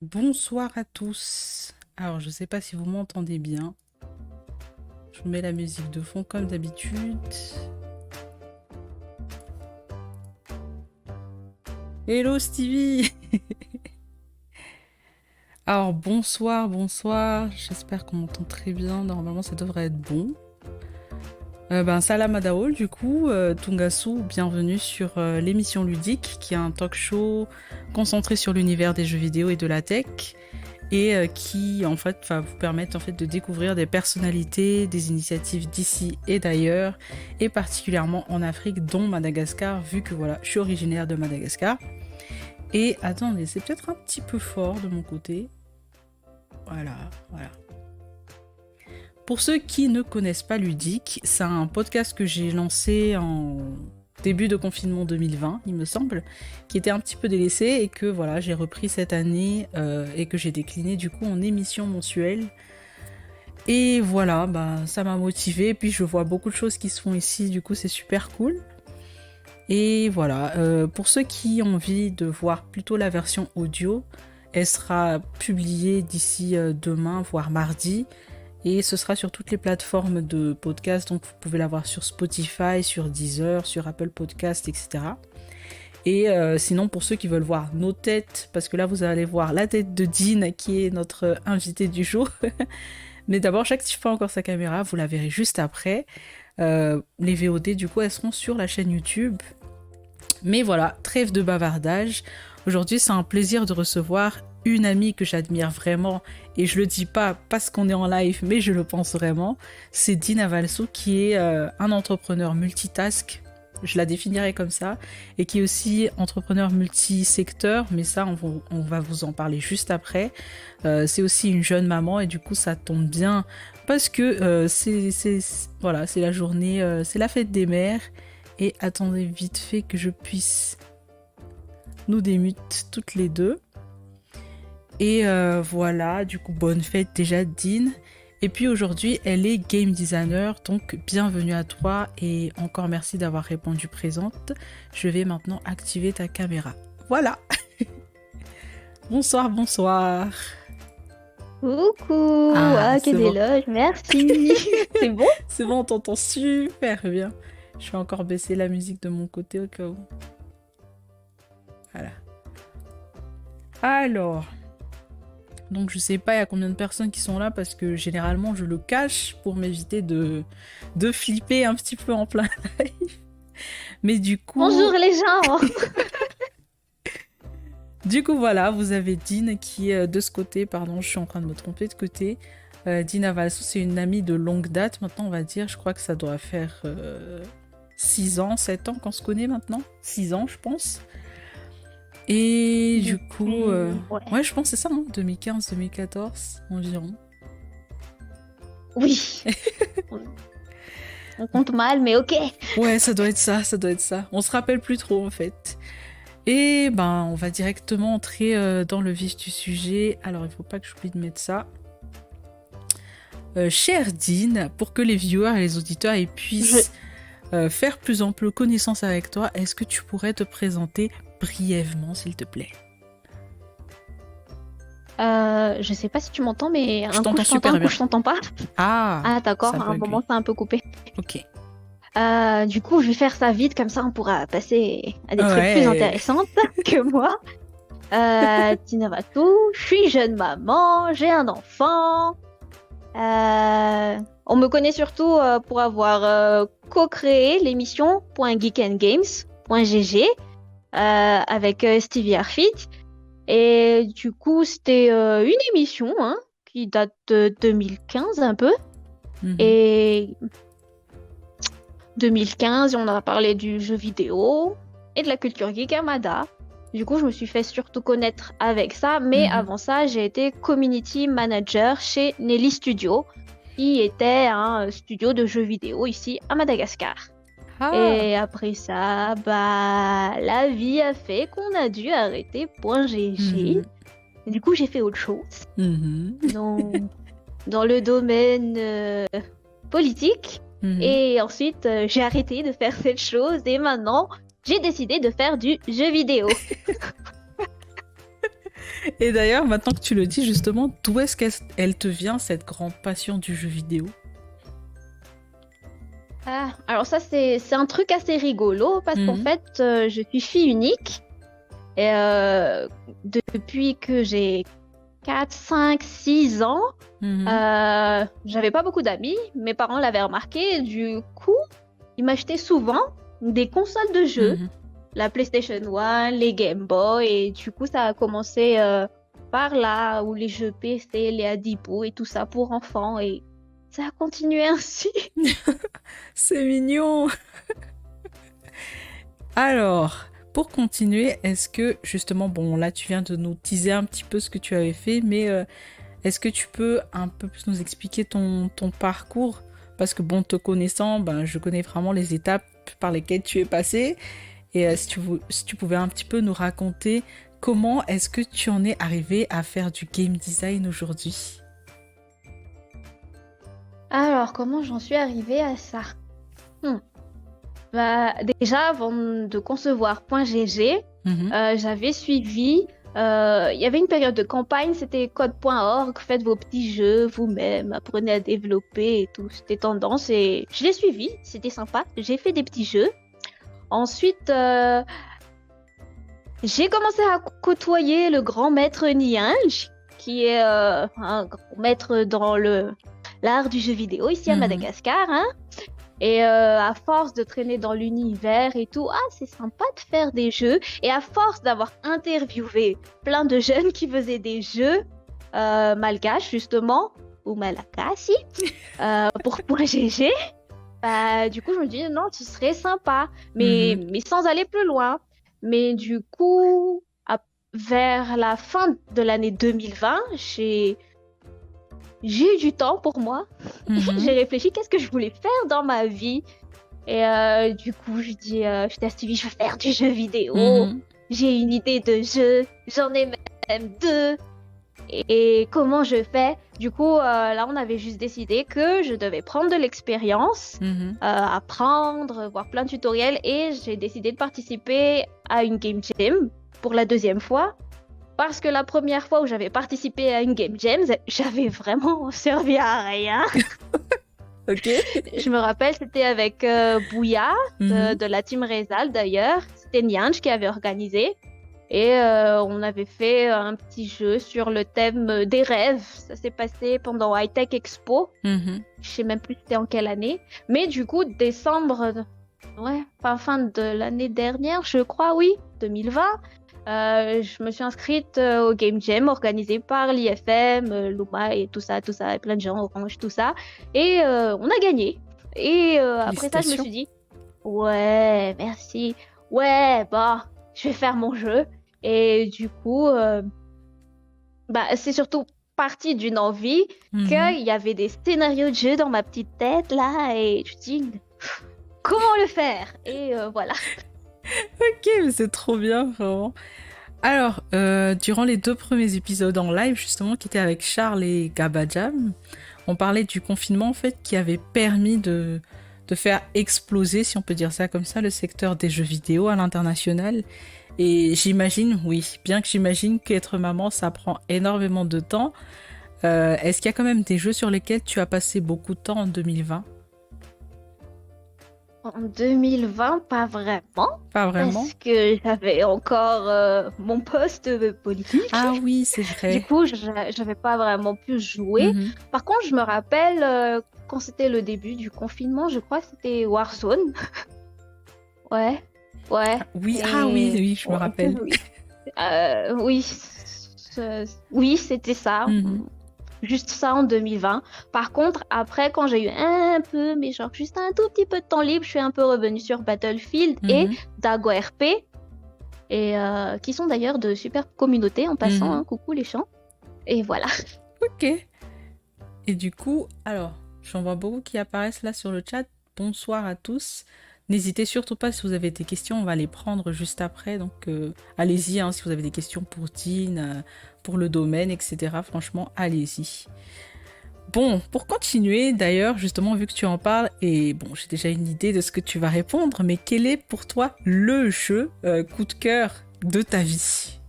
Bonsoir à tous. Alors, je sais pas si vous m'entendez bien. Je vous mets la musique de fond comme d'habitude. Hello Stevie. Alors, bonsoir. J'espère qu'on m'entend très bien. Normalement, ça devrait être bon. Salam Adaol, du coup, Tungasu, bienvenue sur l'émission ludique, qui est un talk show concentré sur l'univers des jeux vidéo et de la tech. Et qui en fait va vous permettre en fait de découvrir des personnalités, des initiatives d'ici et d'ailleurs, et particulièrement en Afrique, dont Madagascar, vu que voilà, je suis originaire de Madagascar. Et attendez, c'est peut-être un petit peu fort de mon côté. Voilà. Pour ceux qui ne connaissent pas Ludique, c'est un podcast que j'ai lancé en début de confinement 2020, il me semble, qui était un petit peu délaissé et que voilà, j'ai repris cette année et que j'ai décliné du coup en émission mensuelle. Et voilà, ça m'a motivée. Puis je vois beaucoup de choses qui se font ici, du coup c'est super cool. Et voilà, pour ceux qui ont envie de voir plutôt la version audio, elle sera publiée d'ici demain, voire mardi. Et ce sera sur toutes les plateformes de podcast, donc vous pouvez l'avoir sur Spotify, sur Deezer, sur Apple Podcast, etc. Et sinon, pour ceux qui veulent voir nos têtes, parce que là vous allez voir la tête de Dean, qui est notre invité du jour. Mais d'abord, j'active pas encore sa caméra, vous la verrez juste après. Les VOD, du coup, elles seront sur la chaîne YouTube. Mais voilà, trêve de bavardage. Aujourd'hui, c'est un plaisir de recevoir une amie que j'admire vraiment, et je le dis pas parce qu'on est en live, mais je le pense vraiment. C'est Dina Valso, qui est un entrepreneur multitask, je la définirais comme ça, et qui est aussi entrepreneur multisecteur, mais ça on va vous en parler juste après. C'est aussi une jeune maman, et du coup ça tombe bien parce que voilà, c'est la journée, c'est la fête des mères. Et attendez vite fait que je puisse nous démute toutes les deux. Et voilà, du coup, bonne fête déjà, Dean. Et puis aujourd'hui, elle est game designer, donc bienvenue à toi et encore merci d'avoir répondu présente. Je vais maintenant activer ta caméra. Voilà. Bonsoir. Coucou, Ah, ah c'est quel bon. éloge, merci. C'est bon? C'est bon, on t'entend super bien. Je vais encore baisser la musique de mon côté au cas où. Voilà. Alors, donc je sais pas il y a combien de personnes qui sont là parce que généralement je le cache pour m'éviter de flipper un petit peu en plein live. Mais Bonjour les gens. du coup voilà, vous avez Dean qui est de ce côté, pardon, je suis en train de me tromper de côté. Dina Valso, c'est une amie de longue date maintenant, on va dire. Je crois que ça doit faire 6 ans, 7 ans qu'on se connaît maintenant. 6 ans, je pense. Et du coup, Ouais. ouais, je pense que c'est ça, hein, 2015-2014 environ. Oui. On on compte mal, mais ok. Ouais, ça doit être ça. On se rappelle plus trop en fait. Et on va directement entrer dans le vif du sujet. Alors, il faut pas que j'oublie de mettre ça. Cher Dean, pour que les viewers et les auditeurs puissent faire plus ample connaissance avec toi, est-ce que tu pourrais te présenter brièvement, s'il te plaît? Je sais pas si tu m'entends, mais Je un coup t'entends je t'entends, super un coup bien. je t'entends pas. Ah, Ah d'accord, ça à un bug, moment oui. c'est un peu coupé. Ok. Du coup, je vais faire ça vite, comme ça on pourra passer à des trucs plus Ouais. intéressantes que moi. Tina Vatou, je suis jeune maman, j'ai un enfant. On me connaît surtout pour avoir co-créé l'émission .geekandgames.gg avec Stevie Arfit. Et du coup, c'était une émission qui date de 2015 un peu. Mhm. Et 2015, on a parlé du jeu vidéo et de la culture geek Amada. Du coup, je me suis fait surtout connaître avec ça. Mais Mhm. avant ça, j'ai été community manager chez Nelly Studio, qui était un studio de jeux vidéo ici à Madagascar. Ah. Et après ça, la vie a fait qu'on a dû arrêter .gg. Mhm. Et du coup, j'ai fait autre chose Mhm. dans, dans le domaine politique. Mhm. Et ensuite, j'ai arrêté de faire cette chose et maintenant, j'ai décidé de faire du jeu vidéo. Et d'ailleurs, maintenant que tu le dis, justement, d'où est-ce qu'elle te vient, cette grande passion du jeu vidéo? Ah, alors ça, c'est un truc assez rigolo parce qu'en Mhm, fait, je suis fille unique et depuis que j'ai 4, 5, 6 ans, mhm, j'avais pas beaucoup d'amis. Mes parents l'avaient remarqué et du coup, ils m'achetaient souvent des consoles de jeux, mhm. la PlayStation 1, les Game Boy et du coup, ça a commencé par là où les jeux PC, les Adipo et tout ça pour enfants et ça a continué ainsi. C'est mignon. Alors, pour continuer, est-ce que justement, bon, là tu viens de nous teaser un petit peu ce que tu avais fait, mais est-ce que tu peux un peu plus nous expliquer ton parcours? Parce que bon, te connaissant, ben, je connais vraiment les étapes par lesquelles tu es passé. Et si tu pouvais un petit peu nous raconter comment est-ce que tu en es arrivé à faire du game design aujourd'hui? Alors, comment j'en suis arrivée à ça? Hmm. Bah, déjà, avant de concevoir .gg, Mhm, j'avais suivi, il y avait une période de campagne, c'était code.org, faites vos petits jeux vous-même, apprenez à développer et tout, c'était tendance et je l'ai suivi, c'était sympa, j'ai fait des petits jeux. Ensuite, j'ai commencé à côtoyer le grand maître Nianj, qui est un grand maître dans l'art du jeu vidéo ici à mhm, Madagascar, hein. Et à force de traîner dans l'univers et tout, ah, c'est sympa de faire des jeux. Et à force d'avoir interviewé plein de jeunes qui faisaient des jeux malgaches, justement, ou malakasi, pour .gg, bah, du coup, je me dis, non, ce serait sympa, mhm, mais sans aller plus loin. Mais du coup, vers la fin de l'année 2020, j'ai eu du temps pour moi. J'ai mhm, réfléchi, qu'est-ce que je voulais faire dans ma vie? Et du coup, je dis à Stevie, je veux faire du jeu vidéo. mhm, J'ai une idée de jeu. J'en ai même deux. Et comment je fais? Du coup, là, on avait juste décidé que je devais prendre de l'expérience, mhm. apprendre, voir plein de tutoriels. Et j'ai décidé de participer à une game jam pour la deuxième fois. Parce que la première fois où j'avais participé à une game jam, j'avais vraiment servi à rien. Ok. Je me rappelle, c'était avec Bouya Mhm, de la team Rezal d'ailleurs. C'était Nyanj qui avait organisé. Et on avait fait un petit jeu sur le thème des rêves. Ça s'est passé pendant High Tech Expo. mhm, Je sais même plus c'était en quelle année. Mais du coup, décembre, ouais, fin de l'année dernière, je crois, oui, 2020. Je me suis inscrite au Game Jam organisé par l'IFM, Luma et tout ça, et plein de gens, Orange, tout ça. Et on a gagné. Et après ça, je me félicitations. suis dit, ouais, merci. Ouais, bah, je vais faire mon jeu. Et du coup, bah, c'est surtout parti d'une envie Mhm. qu'il y avait des scénarios de jeu dans ma petite tête là. Et je me dis, comment le faire? Et voilà. Ok, mais c'est trop bien, vraiment. Alors, durant les 2 premiers épisodes en live, justement, qui étaient avec Charles et Gabadjam, on parlait du confinement, en fait, qui avait permis de faire exploser, si on peut dire ça comme ça, le secteur des jeux vidéo à l'international. Et j'imagine, oui, bien que j'imagine qu'être maman, ça prend énormément de temps. Est-ce qu'il y a quand même des jeux sur lesquels tu as passé beaucoup de temps en 2020? En 2020, pas vraiment, Pas vraiment? parce que j'avais encore mon poste politique. Ah oui, c'est Du vrai. coup, j'avais pas vraiment pu jouer. Mhm. Par contre, je me rappelle quand c'était le début du confinement, je crois que c'était Warzone. Ouais, ouais. Oui, ah oui, Et oui, je me ouais, rappelle. oui, oui, oui, c'était ça. Mhm. Juste ça en 2020. Par contre, après, quand j'ai eu un peu, mais genre juste un tout petit peu de temps libre, je suis un peu revenue sur Battlefield et Mhm. Dago RP, et qui sont d'ailleurs de super communautés en passant, Mhm. hein, coucou les champs. Et voilà. Ok. Et du coup, alors, j'en vois beaucoup qui apparaissent là sur le chat. Bonsoir à tous. N'hésitez surtout pas si vous avez des questions, on va les prendre juste après. Donc, allez-y hein, si vous avez des questions pour Dean, pour le domaine, etc. Franchement, allez-y. Bon, pour continuer, d'ailleurs, justement, vu que tu en parles, et bon, j'ai déjà une idée de ce que tu vas répondre, mais quel est pour toi le jeu coup de cœur de ta vie?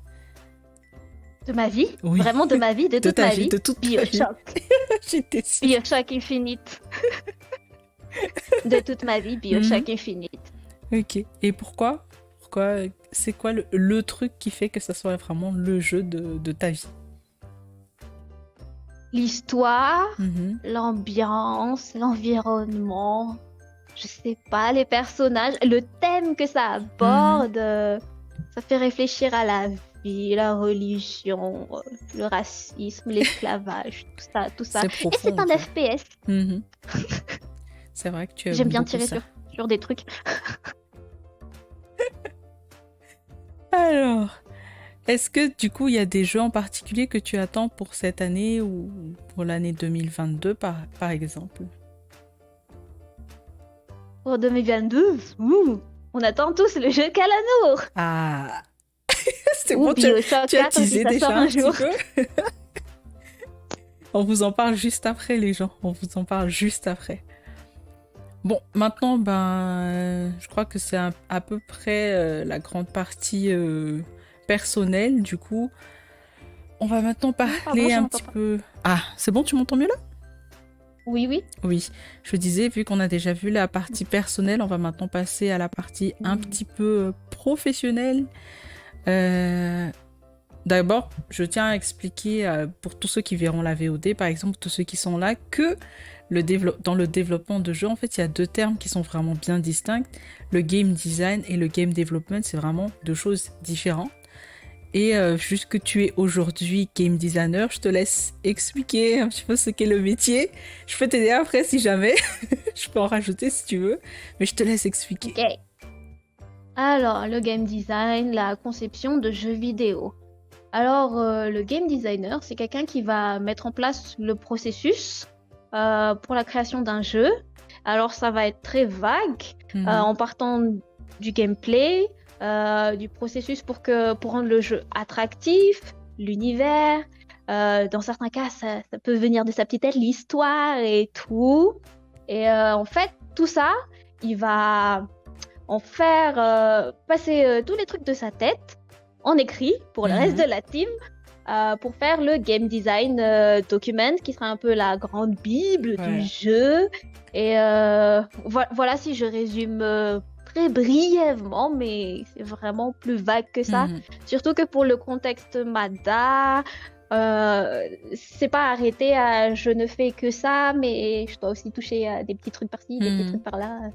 De ma vie, Oui. vraiment de ma vie, de De toute ta ma vie, vie. de toute ta vie. BioShock. J'étais sûre. BioShock Infinite. De toute ma vie, BioShock Infinite. Ok. Et pourquoi? C'est quoi le truc qui fait que ça soit vraiment le jeu de ta vie? L'histoire, Mhm. l'ambiance, l'environnement, je sais pas, les personnages, le thème que ça aborde, ça fait réfléchir à la vie, la religion, le racisme, l'esclavage, tout ça. C'est Et profond. c'est un quoi. FPS. Mhm. C'est vrai que tu aimes J'aime bien beaucoup tirer ça. sur des trucs. Alors, est-ce que du coup, il y a des jeux en particulier que tu attends pour cette année ou pour l'année 2022 par exemple? Pour 2022, on attend tous le jeu Calanour. Ah, c'est Ou bon, BioShock tu as 4 si teasé ça déjà sort un un petit jour. peu. On vous en parle juste après, les gens. On vous en parle juste après. Bon, maintenant, je crois que c'est à peu près la grande partie personnelle. Du coup, on va maintenant Pardon, parler je un n'entends petit pas. peu. Ah, c'est bon, tu m'entends mieux là? Oui, oui. Oui, je disais, vu qu'on a déjà vu la partie personnelle, on va maintenant passer à la partie un petit peu professionnelle. Euh, D'abord, je tiens à expliquer pour tous ceux qui verront la VOD, par exemple, tous ceux qui sont là, que dans le développement de jeux, en fait, il y a deux termes qui sont vraiment bien distincts. Le game design et le game development, c'est vraiment deux choses différentes. Et juste que tu es aujourd'hui game designer, je te laisse expliquer un petit peu ce qu'est le métier. Je peux t'aider après si jamais. Je peux en rajouter si tu veux. Mais je te laisse expliquer. Ok. Alors, le game design, la conception de jeux vidéo. Alors, le game designer, c'est quelqu'un qui va mettre en place le processus pour la création d'un jeu. Alors, ça va être très vague en partant du gameplay, du processus pour rendre le jeu attractif, l'univers. Dans certains cas, ça peut venir de sa petite tête, l'histoire et tout. Et en fait, tout ça, il va en faire passer tous les trucs de sa tête en écrit pour le reste de la team pour faire le game design document qui sera un peu la grande bible du jeu. Et voilà si je résume très brièvement, mais c'est vraiment plus vague que ça. Surtout que pour le contexte MADA, c'est pas arrêté à je ne fais que ça, mais je dois aussi toucher à des petits trucs par-ci, des petits trucs par-là.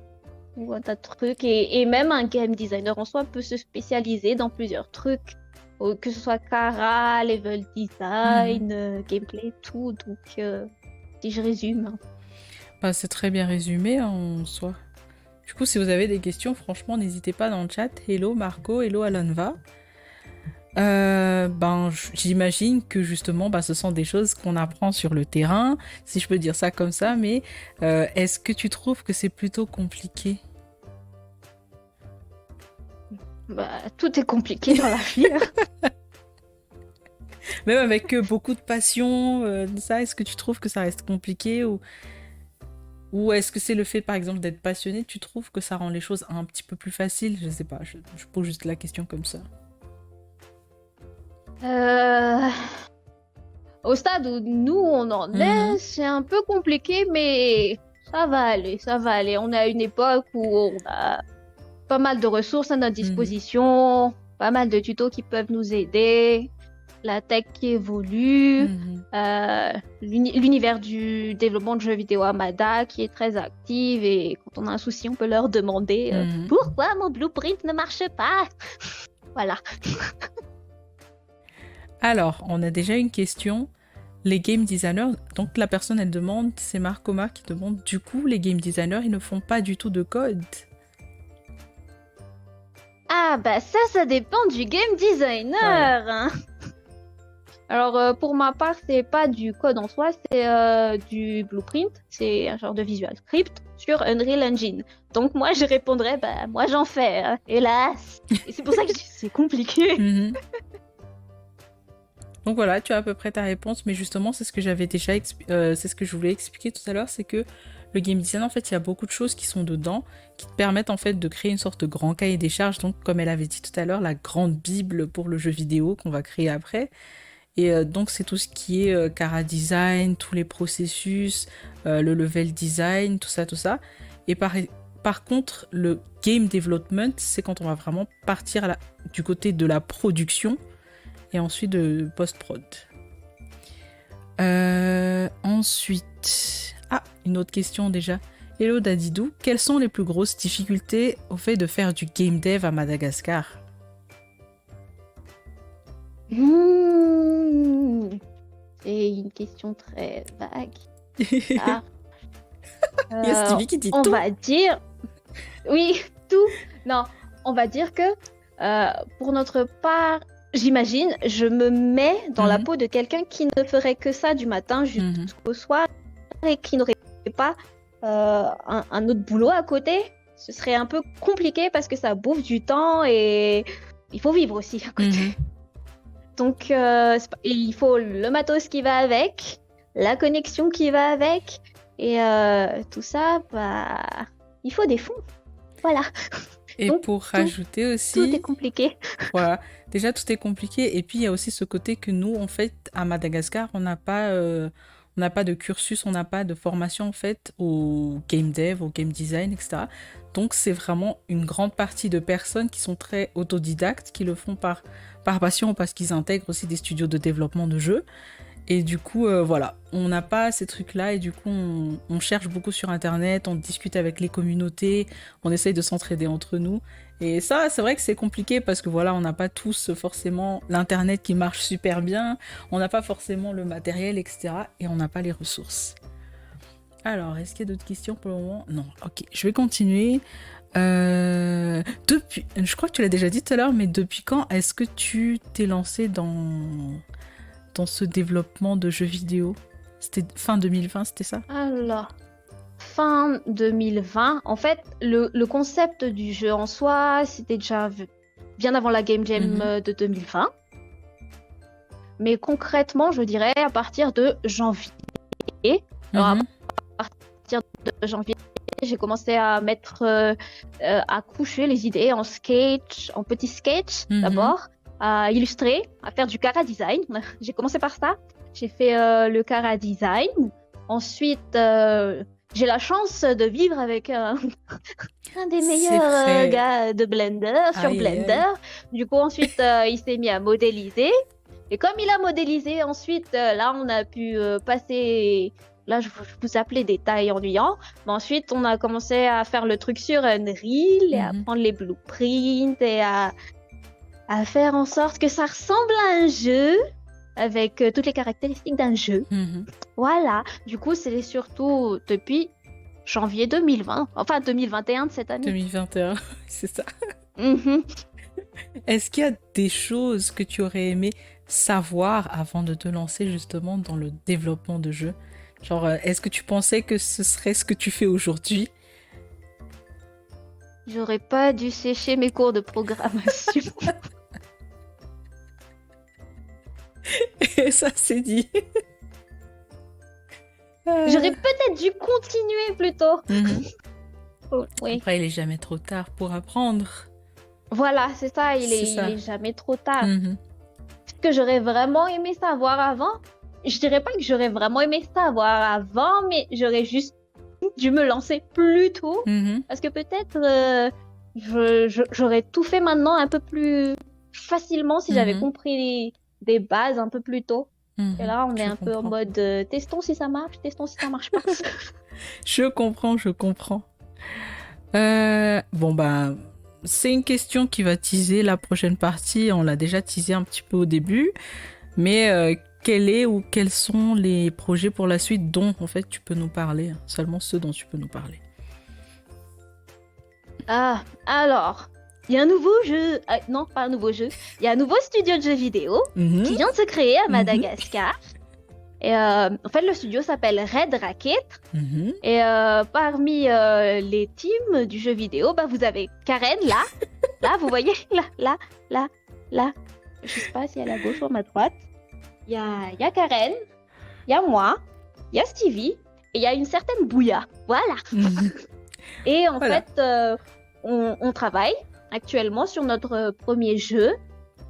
Ou un tas de trucs. Et même un game designer en soi peut se spécialiser dans plusieurs trucs. Que ce soit Cara, level design, gameplay, tout. Donc, si je résume. C'est très bien résumé en soi. Du coup, si vous avez des questions, franchement, n'hésitez pas dans le chat. Hello Marco, hello Alonva. J'imagine que justement, ce sont des choses qu'on apprend sur le terrain, si je peux dire ça comme ça, mais est-ce que tu trouves que c'est plutôt compliqué? Tout est compliqué dans la vie. Même avec beaucoup de passion, ça, est-ce que tu trouves que ça reste compliqué ou est-ce que c'est le fait, par exemple, d'être passionné, tu trouves que ça rend les choses un petit peu plus faciles? Je sais pas, je pose juste la question comme ça. Au stade où nous, on en est, c'est un peu compliqué, mais ça va aller. On est à une époque où on a pas mal de ressources à notre disposition, pas mal de tutos qui peuvent nous aider, la tech qui évolue, l'univers du développement de jeux vidéo Amada qui est très active et quand on a un souci, on peut leur demander pourquoi mon blueprint ne marche pas. Voilà. Alors, on a déjà une question. Les game designers, donc la personne elle demande, c'est Marc Omar qui demande, du coup les game designers ils ne font pas du tout de code? Ah ça dépend du game designer. Hein. Alors pour ma part c'est pas du code en soi, c'est du blueprint, c'est un genre de visual script sur Unreal Engine. Donc moi je répondrais moi j'en fais, hélas. Et c'est pour ça que je dis c'est compliqué. Donc voilà, tu as à peu près ta réponse, mais justement c'est ce que j'avais déjà c'est ce que je voulais expliquer tout à l'heure, c'est que le game design, en fait, il y a beaucoup de choses qui sont dedans, qui te permettent en fait de créer une sorte de grand cahier des charges, donc comme elle avait dit tout à l'heure, la grande bible pour le jeu vidéo qu'on va créer après. Et donc, c'est tout ce qui est Chara Design, tous les processus, le level design, tout ça, tout ça. Et par contre, le game development, c'est quand on va vraiment partir du côté de la production et ensuite de post-prod. Ensuite... Ah, une autre question déjà. Hello Dadidou, quelles sont les plus grosses difficultés au fait de faire du game dev à Madagascar? C'est une question très vague. Yes, Stevie qui dit on tout. va dire... Oui, tout. Non, on va dire que pour notre part, j'imagine, je me mets dans la peau de quelqu'un qui ne ferait que ça du matin jusqu'au soir et qui n'aurait pas un autre boulot à côté. Ce serait un peu compliqué parce que ça bouffe du temps et il faut vivre aussi à côté. Donc, il faut le matos qui va avec, la connexion qui va avec, et tout ça, bah, il faut des fonds. Voilà. Et donc, pour rajouter aussi... Tout est compliqué. Voilà. Déjà, tout est compliqué. Et puis, il y a aussi ce côté que nous, en fait, à Madagascar, on n'a pas de cursus, on n'a pas de formation, en fait, au game dev, au game design, etc. Donc, c'est vraiment une grande partie de personnes qui sont très autodidactes, qui le font par passion, parce qu'ils intègrent aussi des studios de développement de jeux. Et du coup, voilà, on n'a pas ces trucs-là et du coup, on cherche beaucoup sur Internet, on discute avec les communautés, on essaye de s'entraider entre nous. Et ça, c'est vrai que c'est compliqué parce que voilà, on n'a pas tous forcément l'Internet qui marche super bien, on n'a pas forcément le matériel, etc. Et on n'a pas les ressources. Alors, est-ce qu'il y a d'autres questions pour le moment? Non, ok, je vais continuer. Je crois que tu l'as déjà dit tout à l'heure, mais depuis quand est-ce que tu t'es lancé dans ce développement de jeux vidéo? C'était fin 2020, c'était ça? Alors, fin 2020, en fait, le concept du jeu en soi, c'était déjà bien avant la Game Jam de 2020. Mais concrètement, je dirais à partir de janvier. Alors, à partir de janvier, j'ai commencé à à coucher les idées en sketch, en petits sketchs d'abord, à illustrer, à faire du Chara Design. J'ai commencé par ça. J'ai fait le Chara Design. Ensuite, j'ai la chance de vivre avec un des meilleurs gars de Blender, sur Blender. Du coup, ensuite, il s'est mis à modéliser. Et comme il a modélisé, ensuite, là, on a pu passer... Là, je vous appelais des tailles ennuyants. Mais ensuite, on a commencé à faire le truc sur Unreal et à prendre les blueprints et à faire en sorte que ça ressemble à un jeu avec toutes les caractéristiques d'un jeu. Voilà. Du coup, c'est surtout depuis janvier 2020. Enfin, 2021 de cette année. 2021, c'est ça. Est-ce qu'il y a des choses que tu aurais aimé savoir avant de te lancer justement dans le développement de jeux? Genre, est-ce que tu pensais que ce serait ce que tu fais aujourd'hui? J'aurais pas dû sécher mes cours de programmation. Et ça, c'est dit. J'aurais peut-être dû continuer plutôt. Oui. Après, il est jamais trop tard pour apprendre. Voilà, c'est ça, il est jamais trop tard. Ce que j'aurais vraiment aimé savoir avant, je dirais pas que j'aurais vraiment aimé savoir avant, mais j'aurais juste dû me lancer plus tôt. Parce que peut-être j'aurais tout fait maintenant un peu plus facilement si j'avais compris des bases un peu plus tôt. Et là, on est un peu en mode testons si ça marche pas. Je comprends. Bon, bah, c'est une question qui va teaser la prochaine partie. On l'a déjà teasé un petit peu au début. Mais quels sont les projets pour la suite dont, en fait, tu peux nous parler? Seulement ceux dont tu peux nous parler. Ah, alors, il y a un nouveau jeu... non, pas un nouveau jeu. Il y a un nouveau studio de jeux vidéo qui vient de se créer à Madagascar. Et en fait, le studio s'appelle Red Racket. Et parmi les teams du jeu vidéo, bah, vous avez Karen, là. Là, vous voyez, là. Je sais pas si elle est à gauche ou à ma droite. Il y a Karen, il y a moi, il y a Stevie, et il y a une certaine Bouya. Voilà. Et en fait, on travaille actuellement sur notre premier jeu,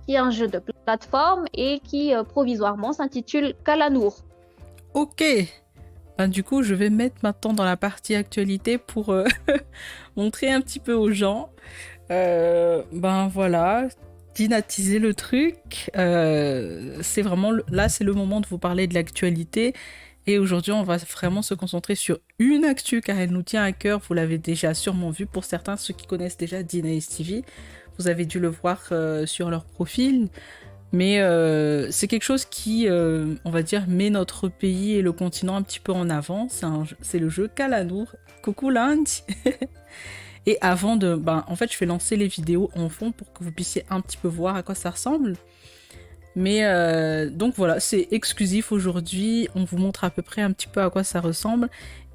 qui est un jeu de plateforme et qui provisoirement s'intitule Kalanour. Ok. Ben, du coup, je vais mettre maintenant dans la partie actualité pour montrer un petit peu aux gens. Ben voilà, dynatiser le truc. C'est vraiment là, c'est le moment de vous parler de l'actualité. Et aujourd'hui, on va vraiment se concentrer sur une actu car elle nous tient à cœur. Vous l'avez déjà sûrement vu pour certains, ceux qui connaissent déjà Dina et Stevie. Vous avez dû le voir sur leur profil. Mais c'est quelque chose qui, on va dire, met notre pays et le continent un petit peu en avant. C'est le jeu Kalanour. Coucou Lundi. Et avant de... Ben, en fait, je vais lancer les vidéos en fond pour que vous puissiez un petit peu voir à quoi ça ressemble. Mais donc voilà, c'est exclusif aujourd'hui. On vous montre à peu près un petit peu à quoi ça ressemble.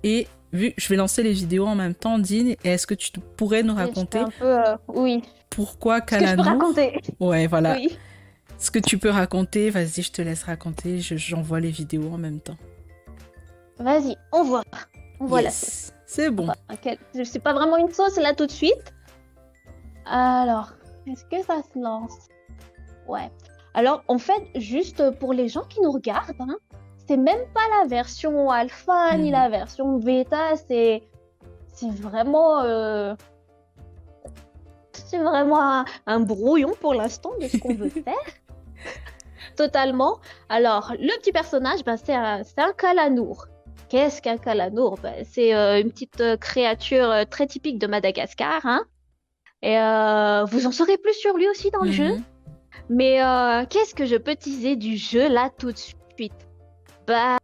Et je vais lancer les vidéos en même temps, Dean. Et est-ce que tu pourrais nous raconter un peu, oui. pourquoi Ce que je peux Kalanour? raconter. Ouais, voilà. Oui. Ce que tu peux raconter, vas-y, je te laisse raconter. J'envoie les vidéos en même temps. Vas-y, on voit. On voit la sauce. Yes, c'est bon. Okay. C'est pas vraiment une sauce là tout de suite. Alors, est-ce que ça se lance? Ouais. Alors, en fait, juste pour les gens qui nous regardent, hein, c'est même pas la version alpha ni la version bêta, c'est vraiment un brouillon pour l'instant de ce qu'on veut faire. Totalement. Alors, le petit personnage, ben, c'est un Kalanour. Qu'est-ce qu'un Kalanour? Ben, c'est une petite créature très typique de Madagascar. Hein. Et vous en saurez plus sur lui aussi dans le jeu. Mais qu'est-ce que je peux teaser du jeu là tout de suite? Bah,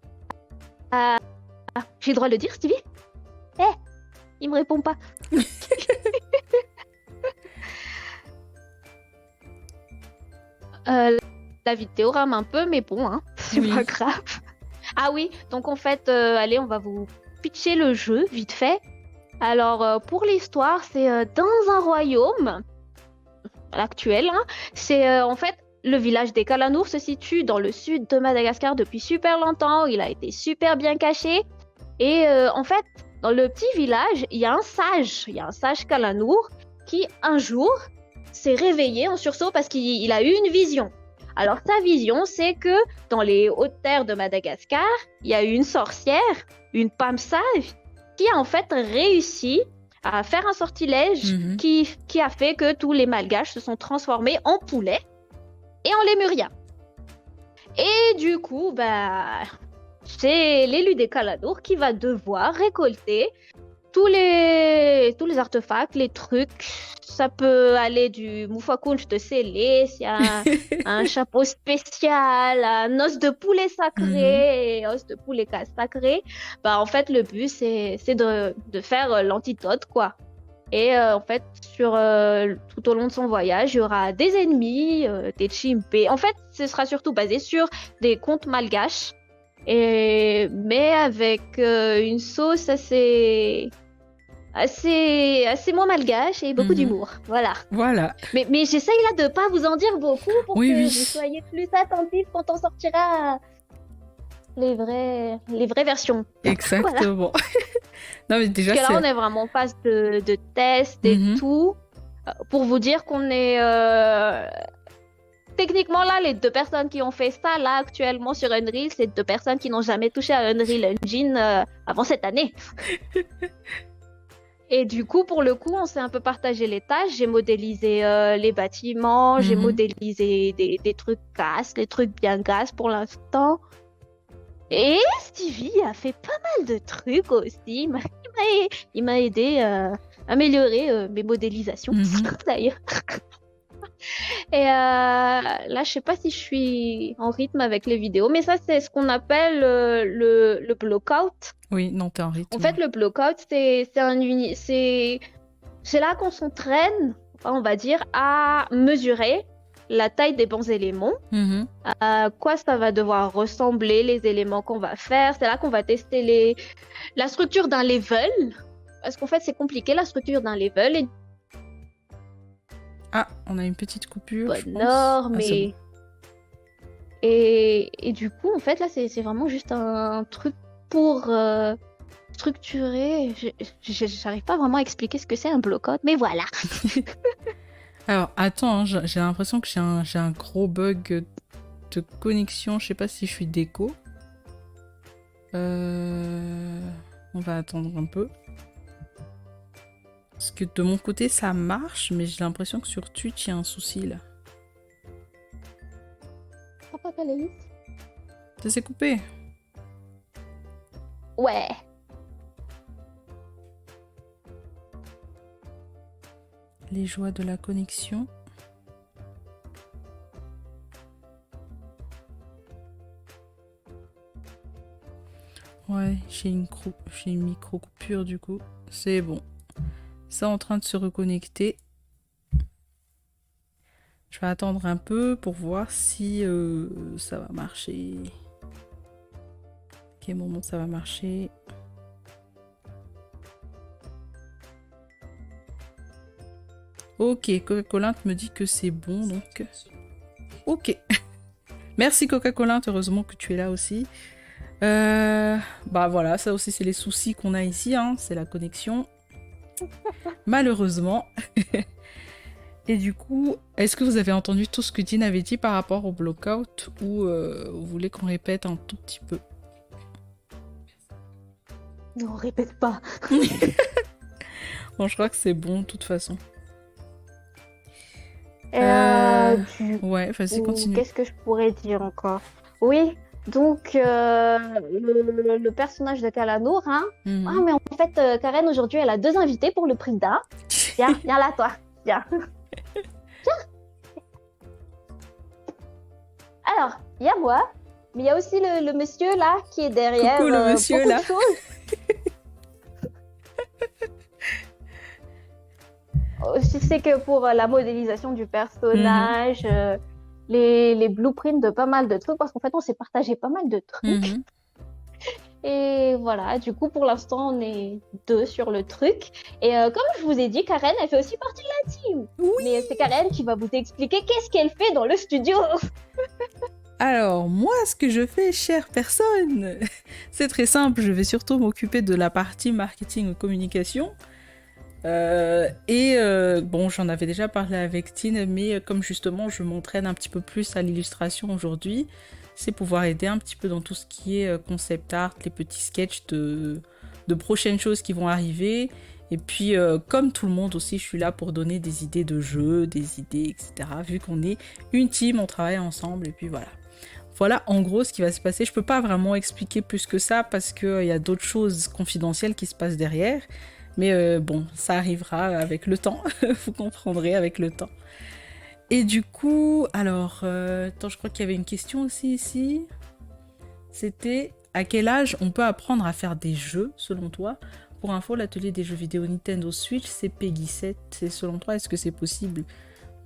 j'ai le droit de le dire, Stevie? Il me répond pas. La vidéo rame un peu, mais bon, hein, c'est pas grave. Ah oui, donc en fait, allez, on va vous pitcher le jeu vite fait. Alors, pour l'histoire, c'est dans un royaume actuel. Hein, c'est en fait, le village des Kalanours se situe dans le sud de Madagascar depuis super longtemps. Il a été super bien caché. Et en fait, dans le petit village, il y a un sage Kalanour qui, un jour, s'est réveillé en sursaut parce qu'il a eu une vision. Alors, sa vision, c'est que dans les hautes terres de Madagascar, il y a eu une sorcière, une Pamsage, qui a en fait réussi à faire un sortilège qui a fait que tous les Malgaches se sont transformés en poulets et en lémuriens. Et du coup, bah, c'est l'élu des Kalanours qui va devoir récolter tous les artefacts, les trucs. Ça peut aller du moufakunch de Célé, s'il y a un chapeau spécial, un os de poulet sacré et os de poulet sacré. Bah, en fait, le but, c'est de faire l'antidote, quoi. Et en fait, tout au long de son voyage, il y aura des ennemis, des chimpés. En fait, ce sera surtout basé sur des contes malgaches, mais avec une sauce assez moins malgache et beaucoup d'humour. Voilà. Mais j'essaye là de pas vous en dire beaucoup pour que vous soyez plus attentifs quand on sortira les vraies versions. Exactement. Voilà. Non, mais déjà, parce que là, on est vraiment en phase de test et tout. Pour vous dire qu'on est... Techniquement, là, les 2 personnes qui ont fait ça, là, actuellement, sur Unreal, c'est 2 personnes qui n'ont jamais touché à Unreal Engine avant cette année. Et du coup, pour le coup, on s'est un peu partagé les tâches. J'ai modélisé les bâtiments, j'ai modélisé des trucs casses, des trucs bien gasses pour l'instant. Et Stevie a fait pas mal de trucs aussi. Il m'a aidé à améliorer mes modélisations, d'ailleurs. Et là, je sais pas si je suis en rythme avec les vidéos, mais ça, c'est ce qu'on appelle le block-out. Oui, non, t'es en rythme. En fait, le block-out, c'est là qu'on s'entraîne, on va dire, à mesurer la taille des bons éléments, à quoi ça va devoir ressembler, les éléments qu'on va faire. C'est là qu'on va tester la structure d'un level, parce qu'en fait, c'est compliqué, la structure d'un level. Ah, on a une petite coupure, je pense. Bon. Et du coup, en fait, là, c'est vraiment juste un truc pour structurer. J'arrive pas vraiment à expliquer ce que c'est un block-out, mais voilà. Alors, attends, hein, j'ai l'impression que j'ai un gros bug de connexion. Je sais pas si je suis déco. On va attendre un peu. Parce que de mon côté, ça marche, mais j'ai l'impression que sur Twitch, il y a un souci, là. Papa Calaïs. Ça s'est coupé. Ouais. Les joies de la connexion. Ouais, j'ai une micro coupure du coup. C'est bon. Ça en train de se reconnecter. Je vais attendre un peu pour voir si ça va marcher. À quel moment ça va marcher? Ok, Coca-Cola me dit que c'est bon, donc... Ok. Merci Coca-Cola, heureusement que tu es là aussi. Bah voilà, ça aussi c'est les soucis qu'on a ici, hein, c'est la connexion. Malheureusement. Et du coup, est-ce que vous avez entendu tout ce que Dean avait dit par rapport au blockout ou vous voulez qu'on répète un tout petit peu? Non, répète pas. Bon, je crois que c'est bon de toute façon. Ouais, vas-y, continue. Qu'est-ce que je pourrais dire encore? Oui, donc le personnage de Kalanour, hein? Ah, mais en fait, Karen, aujourd'hui, elle a 2 invités pour le prix d'un. Viens là, toi. Viens. Viens. Alors, il y a moi, mais il y a aussi le monsieur là qui est derrière. Coucou, le monsieur là. Je sais que pour la modélisation du personnage, les blueprints de pas mal de trucs, parce qu'en fait, on s'est partagé pas mal de trucs. Et voilà, du coup, pour l'instant, on est 2 sur le truc. Et comme je vous ai dit, Karen, elle fait aussi partie de la team. Oui. Mais c'est Karen qui va vous expliquer qu'est-ce qu'elle fait dans le studio. Alors, moi, ce que je fais, chère personne, c'est très simple. Je vais surtout m'occuper de la partie marketing et communication. Bon, j'en avais déjà parlé avec Tine, mais comme justement je m'entraîne un petit peu plus à l'illustration aujourd'hui, c'est pouvoir aider un petit peu dans tout ce qui est concept art, les petits sketchs de prochaines choses qui vont arriver. Et puis, comme tout le monde aussi, je suis là pour donner des idées de jeux, des idées, etc. Vu qu'on est une team, on travaille ensemble, et puis voilà. Voilà en gros ce qui va se passer. Je peux pas vraiment expliquer plus que ça parce qu'il y a d'autres choses confidentielles qui se passent derrière. Mais bon, ça arrivera avec le temps, vous comprendrez avec le temps. Et du coup, alors, attends, je crois qu'il y avait une question aussi ici. C'était, à quel âge on peut apprendre à faire des jeux, selon toi? Pour info, l'atelier des jeux vidéo Nintendo Switch, c'est Peggy 7. Et selon toi, est-ce que c'est possible?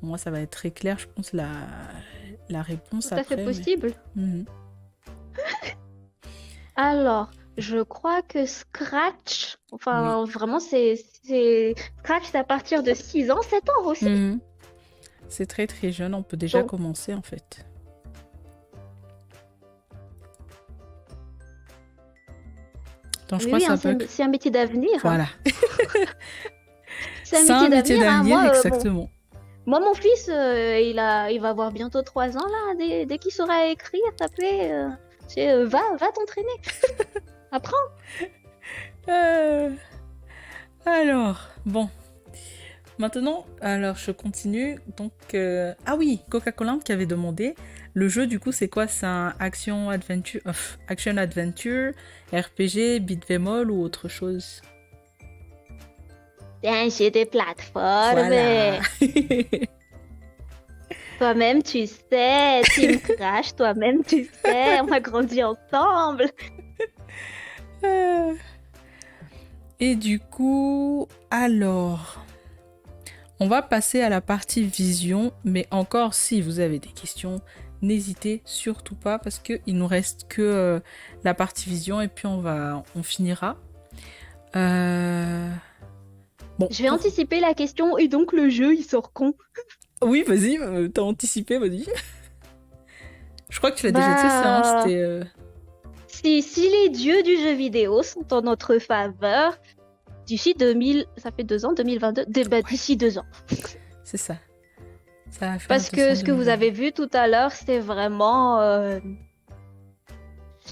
Moi, ça va être très clair, je pense, la réponse après. Ça, c'est possible. Alors... Je crois que Scratch, enfin vraiment c'est Scratch c'est à partir de 6 ans, 7 ans aussi. C'est très très jeune, on peut déjà commencer en fait. Attends, je crois que c'est un métier d'avenir. Voilà. C'est un métier d'avenir, hein. Exactement. Moi mon fils, il va avoir bientôt 3 ans là, dès qu'il saura écrire, taper, va t'entraîner. Apprends. Alors, bon. Maintenant, alors je continue. Donc, ah oui, Coca-Cola qui avait demandé. Le jeu, du coup, c'est quoi? C'est un action adventure, RPG, beat'em all ou autre chose? C'est un jeu de plateforme. Voilà. Toi-même, tu sais, Team Crash, toi-même, tu sais, on a grandi ensemble. Et du coup, alors, on va passer à la partie vision, mais encore, si vous avez des questions, n'hésitez surtout pas, parce qu'il nous reste que la partie vision, et puis on finira. Bon, je vais anticiper la question, et donc le jeu, il sort quand? Oui, vas-y, t'as anticipé, vas-y. Je crois que tu l'as déjà dit, ça, c'était... Si les dieux du jeu vidéo sont en notre faveur, d'ici 2000, ça fait 2 ans, 2022, d'ici 2 ans. C'est ça. Ça va faire Parce que 200 ce de que vous nouvelles. avez vu tout à l'heure, c'est vraiment...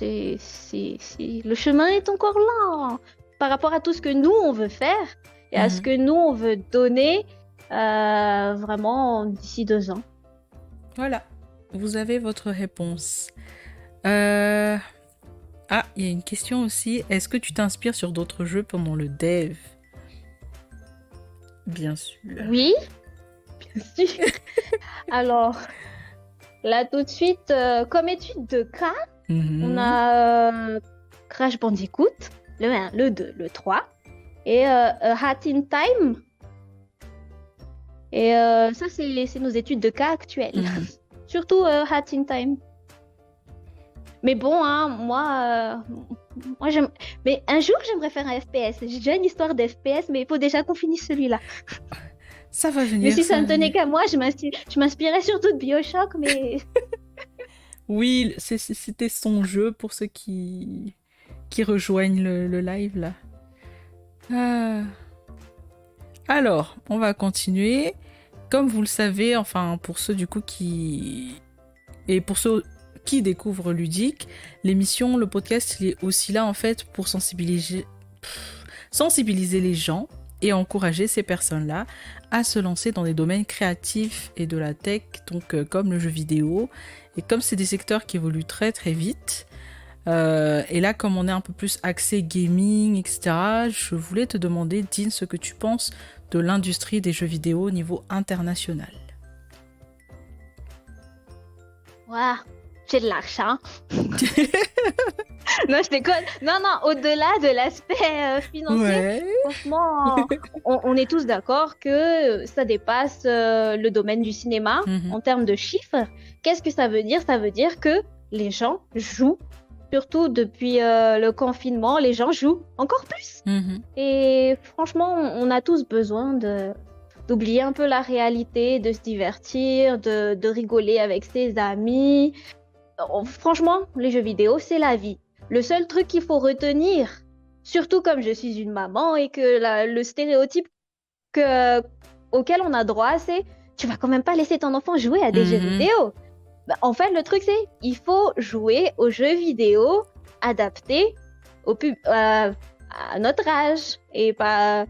Le chemin est encore là par rapport à tout ce que nous, on veut faire et à ce Mhm. que nous, on veut donner vraiment d'ici 2 ans. Voilà, vous avez votre réponse. Euh, Ah, il y a une question aussi. Est-ce que tu t'inspires sur d'autres jeux pendant le dev? Bien sûr. Oui, bien sûr. Alors, là, tout de suite, comme étude de cas, on Mhm. a Crash Bandicoot, le 1, le 2, le 3, et Hat in Time. Et ça, c'est nos études de cas actuelles. Mhm. Surtout Hat in Time. Mais bon, hein, moi j'aime. Mais un jour, j'aimerais faire un FPS. J'ai déjà une histoire d'FPS, mais il faut déjà qu'on finisse celui-là. Ça va Mais venir, si ça ça va ne tenait venir. qu'à moi, je m'inspirais surtout de BioShock, mais Oui, c'était son jeu pour ceux qui rejoignent le live là. Ah. Alors, on va continuer. Comme vous le savez, enfin pour ceux du coup qui... Et pour ceux qui découvrent Ludique, l'émission, le podcast, il est aussi là en fait pour sensibiliser les gens et encourager ces personnes-là à se lancer dans des domaines créatifs et de la tech, donc comme le jeu vidéo. Et comme c'est des secteurs qui évoluent très très vite, et là comme on est un peu plus axé gaming, etc., je voulais te demander, Dean, ce que tu penses de l'industrie des jeux vidéo au niveau international. waouh, j'ai de l'argent. Non, je déconne. Non, non, au-delà de l'aspect financier, Ouais. franchement, on est tous d'accord que ça dépasse le domaine du cinéma Mhm. en termes de chiffres. Qu'est-ce que ça veut dire? Ça veut dire que les gens jouent, surtout depuis le confinement, les gens jouent encore plus. Mhm. Et franchement, on a tous besoin d'oublier un peu la réalité, de se divertir, de rigoler avec ses amis. Franchement, les jeux vidéo, c'est la vie. Le seul truc qu'il faut retenir, surtout comme je suis une maman et que le stéréotype que, auquel on a droit, c'est tu vas quand même pas laisser ton enfant jouer à des jeux Mhm. vidéo. Bah, en fait, le truc, c'est il faut jouer aux jeux vidéo adaptés à notre âge. Et pas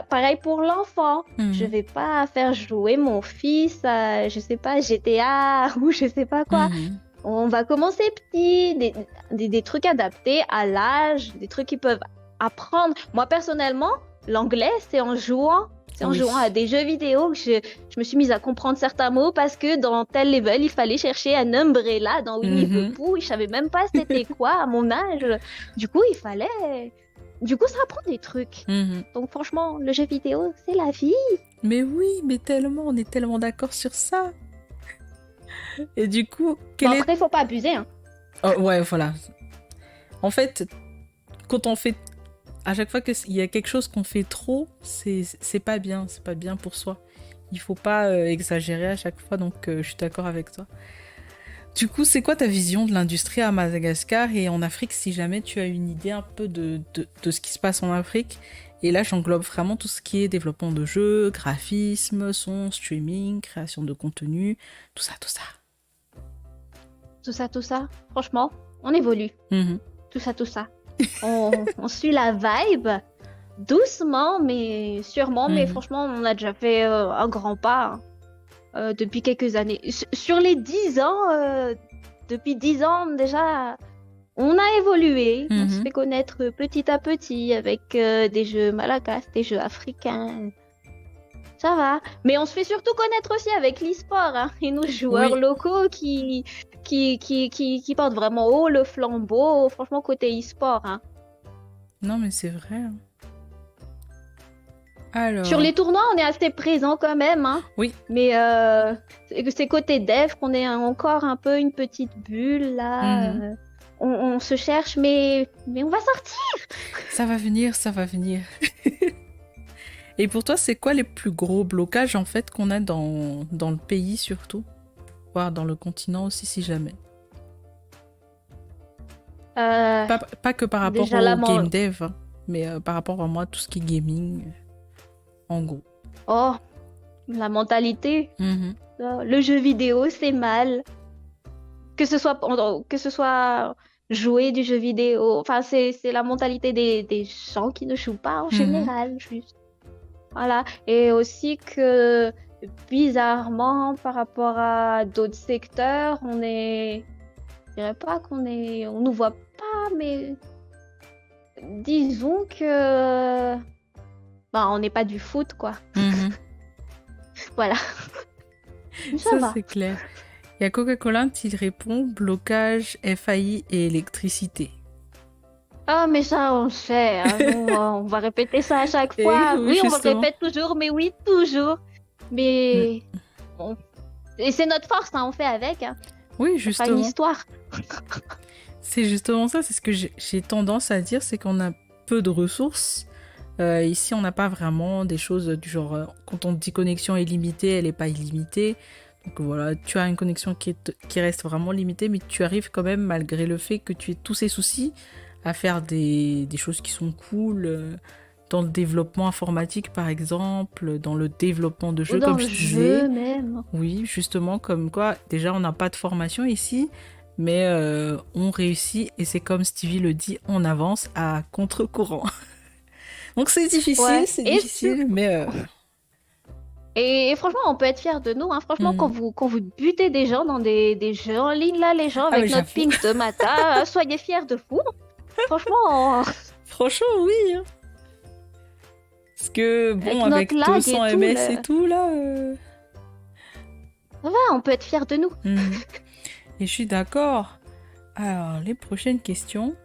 pareil pour l'enfant. Je Mhm. vais pas faire jouer mon fils à, je sais pas, GTA ou je sais pas quoi. Mhm. On va commencer petit, des trucs adaptés à l'âge, des trucs qu'ils peuvent apprendre. Moi, personnellement, l'anglais, c'est en jouant. C'est en Oui. jouant à des jeux vidéo que je me suis mise à comprendre certains mots parce que dans tel level, il fallait chercher un umbrella dans Winnie the Mhm. Pooh. Je savais même pas c'était quoi à mon âge. Du coup, il fallait... Du coup, ça apprend des trucs. Mhm. Donc franchement, le jeu vidéo, c'est la vie. Mais oui, mais tellement, on est tellement d'accord sur ça. Et du coup, Bon, quel est... après, il faut pas abuser, hein. Oh, ouais, voilà. En fait, quand on fait... À chaque fois qu'il y a quelque chose qu'on fait trop, c'est pas bien. C'est pas bien pour soi. Il faut pas exagérer à chaque fois, donc je suis d'accord avec toi. Du coup, c'est quoi ta vision de l'industrie à Madagascar et en Afrique, si jamais tu as une idée un peu de ce qui se passe en Afrique? Et là, j'englobe vraiment tout ce qui est développement de jeux, graphisme, son, streaming, création de contenu, tout ça, tout ça. Tout ça. Franchement, on évolue. Mhm. Tout ça, tout ça. On suit la vibe doucement, mais sûrement. Mais Mhm. franchement, on a déjà fait un grand pas hein, depuis quelques années. Sur les 10 ans, depuis 10 ans déjà, on a évolué. On se Mhm. fait connaître petit à petit avec des jeux malagas, des jeux africains. Ça va. Mais on se fait surtout connaître aussi avec l'e-sport hein, et nos joueurs Oui. locaux qui portent vraiment haut le flambeau, franchement, côté e-sport. Hein. Non, mais c'est vrai, hein. Sur Alors, les tournois, on est assez présent quand même. Hein. oui. Mais c'est côté dev qu'on est encore un peu une petite bulle là. Mhm. On se cherche, mais on va sortir. Ça va venir, ça va venir. Et pour toi, c'est quoi les plus gros blocages en fait qu'on a dans le pays surtout? Voire dans le continent aussi si jamais. Euh, Pas que par rapport déjà au là, game dev, hein, mais par rapport à moi, tout ce qui est gaming, en gros. oh, la mentalité. Mhm. Le jeu vidéo, c'est mal. Que ce soit jouer du jeu vidéo. Enfin, c'est la mentalité des gens qui ne jouent pas en Mhm. général, juste. Voilà. Et aussi que, bizarrement, par rapport à d'autres secteurs, je dirais pas on nous voit pas, mais disons que, bah, on n'est pas du foot, quoi. Mhm. Voilà. Ça Ça, va. c'est clair. Il y a Coca-Cola qui répond blocage, FAI et électricité. Ah, mais ça, on le sait, hein. On va répéter ça à chaque Et fois. oui, Oui, on le justement. répète toujours, mais oui, toujours. Mm. Mais on- et c'est notre force, hein, on fait avec, hein. Oui, Ça fera une justement. histoire. C'est justement ça, c'est ce que j'ai tendance à dire, c'est qu'on a peu de ressources. Ici, on n'a pas vraiment des choses du genre, quand on dit connexion illimitée, elle n'est pas illimitée. Donc voilà, tu as une connexion qui reste vraiment limitée, mais tu arrives quand même, malgré le fait que tu aies tous ces soucis, à faire des choses qui sont cool, dans le développement informatique par exemple, dans le développement de Ou jeux, dans comme le je disais. jeu même. Oui, justement, comme quoi, déjà on n'a pas de formation ici, mais on réussit, et c'est comme Stevie le dit, on avance à contre-courant. Donc Ouais. c'est difficile, mais... Et franchement, on peut être fier de nous, hein. Franchement, mhm. quand vous butez des gens dans des jeux en ligne, là, les gens Ah mais avec notre j'avoue, ping de matin, soyez fiers de vous. Franchement, franchement oui, hein. Parce que bon, avec notre avec lag et 200 tout, ms et tout là... ouais, on peut être fier de nous. mhm. Et je suis d'accord. Alors, les prochaines questions...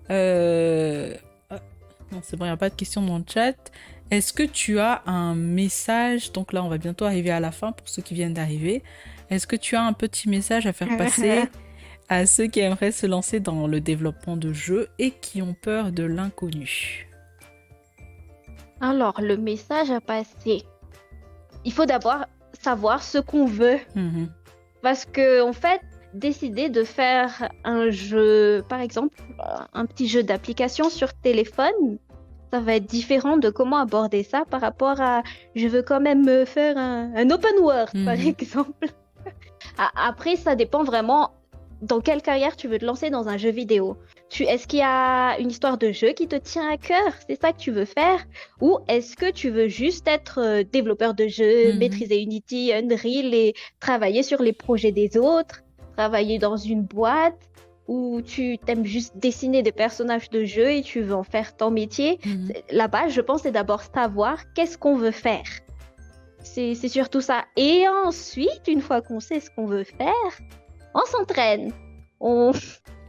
ah, non, c'est bon, il n'y a pas de questions dans le chat. Est-ce que tu as un message? Donc là, on va bientôt arriver à la fin pour ceux qui viennent d'arriver. Est-ce que tu as un petit message à faire passer à ceux qui aimeraient se lancer dans le développement de jeux et qui ont peur de l'inconnu? Alors, le message à passer. Il faut d'abord savoir ce qu'on veut. Mhm. Parce que, en fait, décider de faire un jeu, par exemple, un petit jeu d'application sur téléphone, ça va être différent de comment aborder ça par rapport à je veux quand même me faire un open world, par Mhm. exemple. Après, ça dépend vraiment dans quelle carrière tu veux te lancer dans un jeu vidéo. Est-ce qu'il y a une histoire de jeu qui te tient à cœur? C'est ça que tu veux faire? Ou est-ce que tu veux juste être développeur de jeu, Mhm. maîtriser Unity, Unreal et travailler sur les projets des autres, travailler dans une boîte? Ou tu t'aimes juste dessiner des personnages de jeu et tu veux en faire ton métier? Mhm. La base, je pense, c'est d'abord savoir qu'est-ce qu'on veut faire. C'est surtout ça. Et ensuite, une fois qu'on sait ce qu'on veut faire, on s'entraîne. On,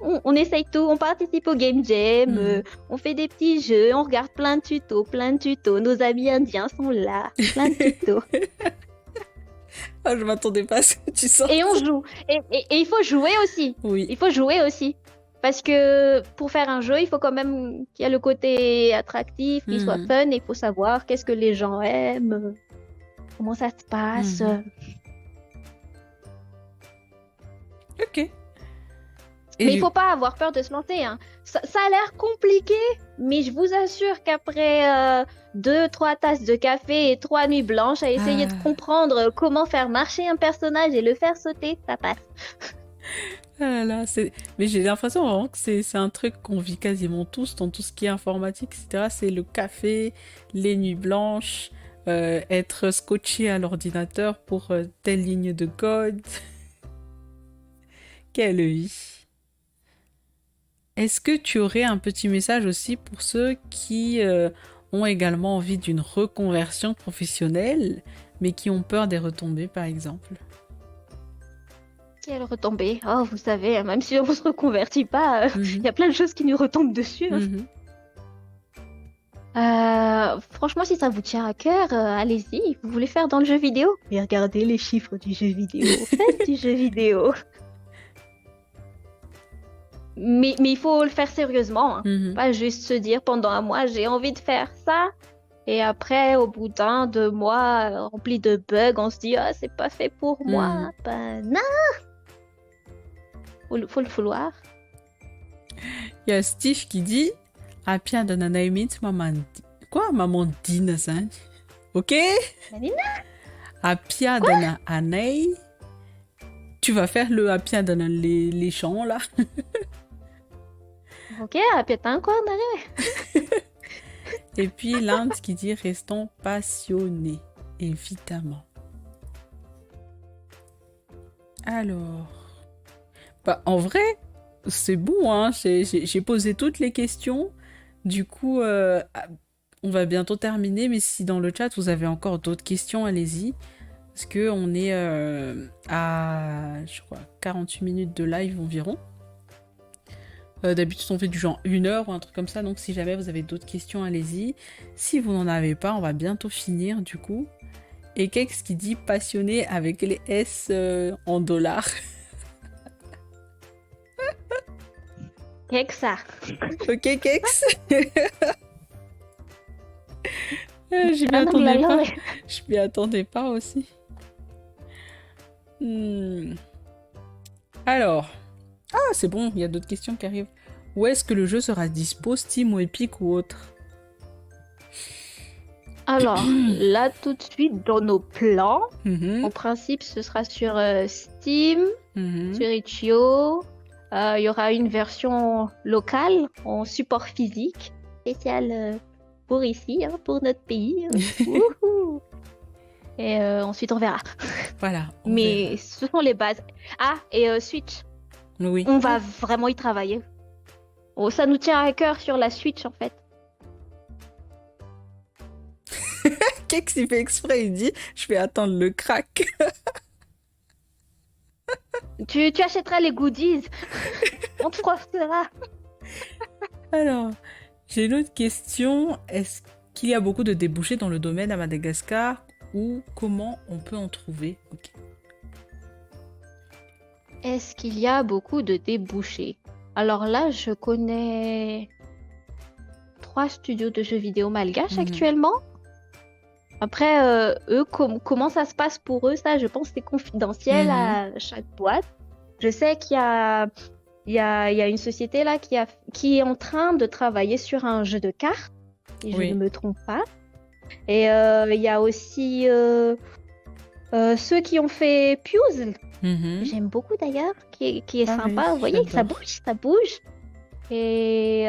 on essaye tout, on participe au game jam, Mhm. on fait des petits jeux, on regarde plein de tutos, plein de tutos. Nos amis indiens sont là, plein de tutos. Ah, je m'attendais pas à ce que tu Et on sortes. joue. Et il faut jouer aussi. Oui. Il faut jouer aussi. Parce que pour faire un jeu, il faut quand même qu'il y ait le côté attractif, qu'il soit Mhm. fun, et il faut savoir qu'est-ce que les gens aiment, comment ça se passe. Mhm. Ok. Et Mais il faut pas avoir peur de se lancer, hein. Ça a l'air compliqué, mais je vous assure qu'après 2, 3 tasses de café et 3 nuits blanches à essayer de ah, comprendre comment faire marcher un personnage et le faire sauter, ça passe. ah là là, mais j'ai l'impression vraiment que c'est un truc qu'on vit quasiment tous dans tout ce qui est informatique, etc. C'est le café, les nuits blanches, être scotché à l'ordinateur pour telle ligne de code. Quelle vie! Est-ce que tu aurais un petit message aussi pour ceux qui ont également envie d'une reconversion professionnelle, mais qui ont peur des retombées, par exemple? Quelle retombée. Oh, vous savez, hein, même si on se reconvertit pas, il Mhm. y a plein de choses qui nous retombent dessus, hein. Mhm. Franchement, si ça vous tient à cœur, allez-y. Vous voulez faire dans le jeu vidéo? Mais regardez les chiffres du jeu vidéo. Faites du jeu vidéo. Mais il faut le faire sérieusement, hein. Mhm. Pas juste se dire pendant un mois, j'ai envie de faire ça. Et après, au bout d'1, 2 mois, rempli de bugs, on se dit, ah, c'est pas fait pour Mhm. moi. Ben non, faut le vouloir. Il y a Steve qui dit Apia de Nanaimit, maman. Quoi, maman dit, Nazan? Ok? Manina. Apia dana anei. Tu vas faire le apia dana les chants là. Ok, apiatan quoi, Nare? Et puis l'Inde qui dit restons passionnés, évidemment. Alors, bah, en vrai, c'est bon, hein. J'ai posé toutes les questions. Du coup, on va bientôt terminer, mais si dans le chat vous avez encore d'autres questions, allez-y. Parce qu'on est à, je crois, 48 minutes de live environ. D'habitude, on fait du genre 1 heure ou un truc comme ça. Donc, si jamais vous avez d'autres questions, allez-y. Si vous n'en avez pas, on va bientôt finir du coup. Et Kex qui dit passionné avec les S en dollars. Hexa. Ok, Kex. Je m'y attendais pas. Je m'y attendais pas aussi. Alors. Ah, c'est bon, il y a d'autres questions qui arrivent. Où est-ce que le jeu sera dispo, Steam ou Epic ou autre? Alors, là, tout de suite, dans nos plans, Mhm, en principe, ce sera sur Steam, mhm. sur Itch.io. Il y aura une version locale en support physique, spéciale pour ici, hein, pour notre pays. Wouhou. Et ensuite, on verra. Voilà. on Mais verra. ce sont les bases. Ah, et Switch, Oui. on va vraiment y travailler. Oh, ça nous tient à cœur sur la Switch, en fait. Kex, il fait exprès, il dit je vais attendre le crack. Tu achèteras les goodies. On te profitera. Alors, j'ai une autre question. Est-ce qu'il y a beaucoup de débouchés dans le domaine à Madagascar ou comment on peut en trouver? Ok. Est-ce qu'il y a beaucoup de débouchés? Alors là, je connais 3 studios de jeux vidéo malgaches actuellement. Après, eux, comment ça se passe pour eux, ça, je pense que c'est confidentiel à chaque boîte. Je sais qu'il y a une société là qui est en train de travailler sur un jeu de cartes, si je ne me trompe pas. Et il y a aussi ceux qui ont fait Puzzle. J'aime beaucoup d'ailleurs, qui est sympa. Vous voyez que ça bouge. Et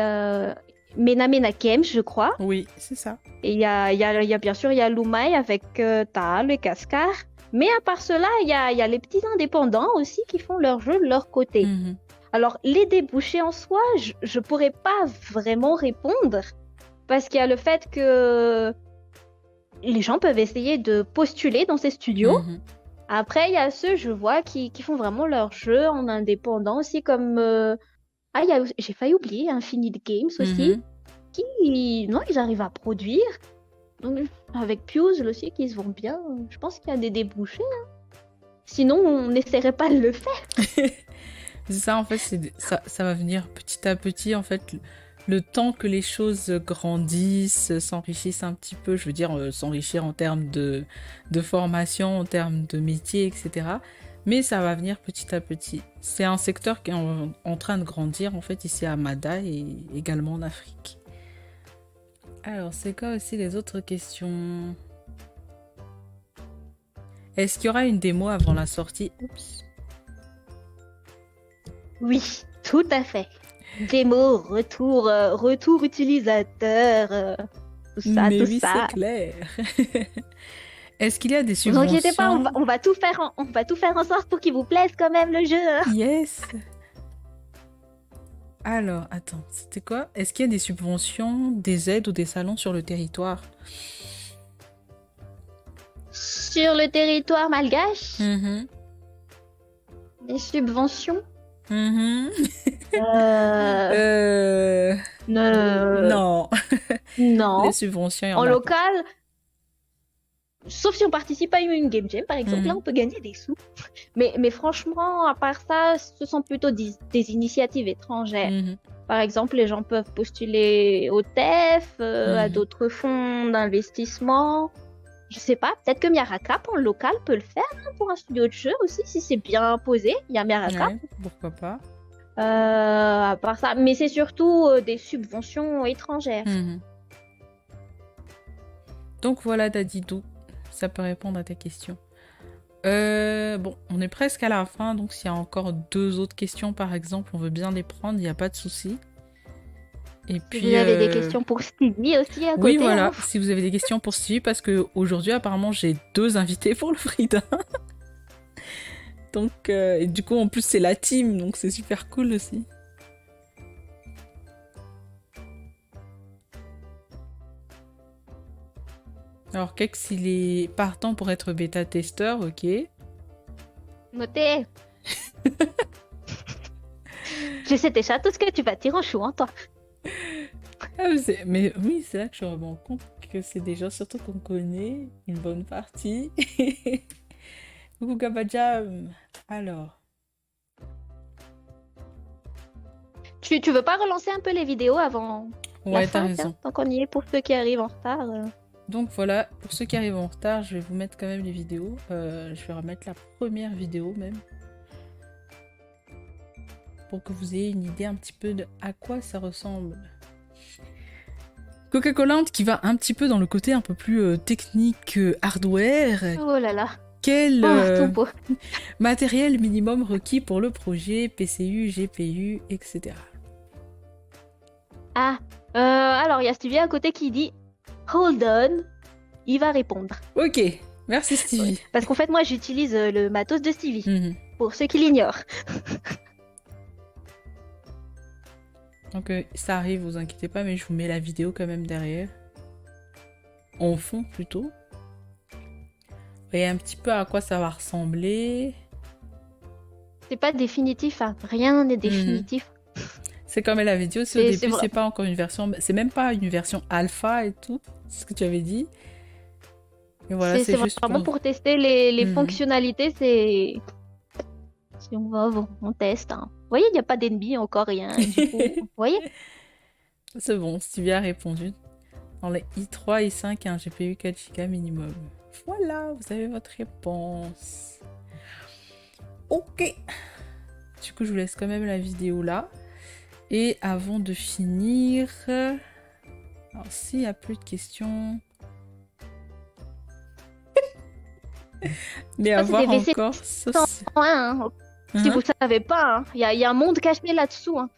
Mena Games, je crois. Oui, c'est ça. Et il y a bien sûr, il y a Lumai avec Taal et Cascar. Mais à part cela, il y a les petits indépendants aussi qui font leur jeu de leur côté. Alors, les débouchés en soi, je pourrais pas vraiment répondre. Parce qu'il y a le fait que les gens peuvent essayer de postuler dans ces studios. Après, il y a ceux, je vois, qui font vraiment leur jeu en indépendant aussi, comme... j'ai failli oublier Infinite Games aussi, non, ils arrivent à produire. Donc, avec Puzzle aussi, qui se vont bien, je pense qu'il y a des débouchés. Hein. Sinon, on n'essaierait pas de le faire. C'est ça, en fait, ça va venir petit à petit, en fait... Le temps que les choses grandissent, s'enrichissent un petit peu, je veux dire s'enrichir en termes de formation, en termes de métier, etc. Mais ça va venir petit à petit. C'est un secteur qui est en train de grandir, en fait, ici à Mada et également en Afrique. Alors, c'est quoi aussi les autres questions? Est-ce qu'il y aura une démo avant la sortie? Oups. Oui, tout à fait. Démo, retour utilisateur, tout ça, mais tout oui, ça. C'est clair. Est-ce qu'il y a des subventions? Ne vous inquiétez pas, on va tout faire en sorte pour qu'il vous plaise quand même le jeu. Yes. Alors, attends, c'était quoi? Est-ce qu'il y a des subventions, des aides ou des salons sur le territoire? Sur le territoire malgache? Des subventions? Non. Non. Les subventions, il y en en a local, sauf si on participe à une game jam, par exemple, là on peut gagner des sous. Mais franchement, à part ça, ce sont plutôt des initiatives étrangères. Par exemple, les gens peuvent postuler au TEF, à d'autres fonds d'investissement. Je sais pas, peut-être que Miaracap en local peut le faire hein, pour un studio de jeu aussi, si c'est bien posé. Il y a Miaracap. Ouais, pourquoi pas. À part ça, mais c'est surtout des subventions étrangères. Donc voilà, Dadidou. Ça peut répondre à ta question. Bon, on est presque à la fin, donc s'il y a encore 2 autres questions, par exemple, on veut bien les prendre, il n'y a pas de souci. Et Si puis, vous avez des questions pour Stevie aussi à oui, côté, voilà, hein. si vous avez des questions pour Stevie, parce que aujourd'hui, apparemment, j'ai 2 invités pour le Frida. Donc, et du coup, en plus, c'est la team, donc c'est super cool aussi. Alors, Kex, il est partant pour être bêta-testeur, ok. Notez. Je sais déjà tout ce que tu vas dire en chouant, toi. Ah, mais oui, c'est là que je me rends compte que c'est des gens surtout qu'on connaît, une bonne partie. Coucou Kabadjam. Alors, Tu veux pas relancer un peu les vidéos avant la ouais, t'as fin, raison. tiens, tant qu'on y est pour ceux qui arrivent en retard. Donc voilà, pour ceux qui arrivent en retard, je vais vous mettre quand même les vidéos. Je vais remettre la première vidéo même. Pour que vous ayez une idée un petit peu de à quoi ça ressemble. Coca-Cola qui va un petit peu dans le côté un peu plus technique, hardware. Oh là là. Quel Tout beau. matériel minimum requis pour le projet, PCU, GPU, etc. Ah, alors il y a Stevie à côté qui dit Hold on, il va répondre. Ok, merci Stevie. Parce qu'en fait, moi j'utilise le matos de Stevie, Mhm. pour ceux qui l'ignorent. Donc ça arrive, vous inquiétez pas, mais je vous mets la vidéo quand même derrière. En fond plutôt. Vous voyez un petit peu à quoi ça va ressembler. C'est pas définitif, hein. Rien n'est définitif. C'est comme elle avait dit aussi au C'est début, vrai. c'est pas encore une version, c'est même pas une version alpha et tout, c'est ce que tu avais dit. Et voilà, c'est juste vraiment pour tester les Mhm. fonctionnalités, c'est... Si on va, on teste. Hein. Vous voyez, il n'y a pas d'ennemi, encore rien. Du coup, vous voyez? C'est bon, Stevie a répondu. Dans les i3, i5 et un GPU 4 Go minimum. Voilà, vous avez votre réponse. Ok. Du coup, je vous laisse quand même la vidéo là. Et avant de finir... Alors, s'il n'y a plus de questions... Mais à voir c'était encore... Sauf... Hein, si vous savez pas, hein, il y a un monde caché là-dessous. Hein.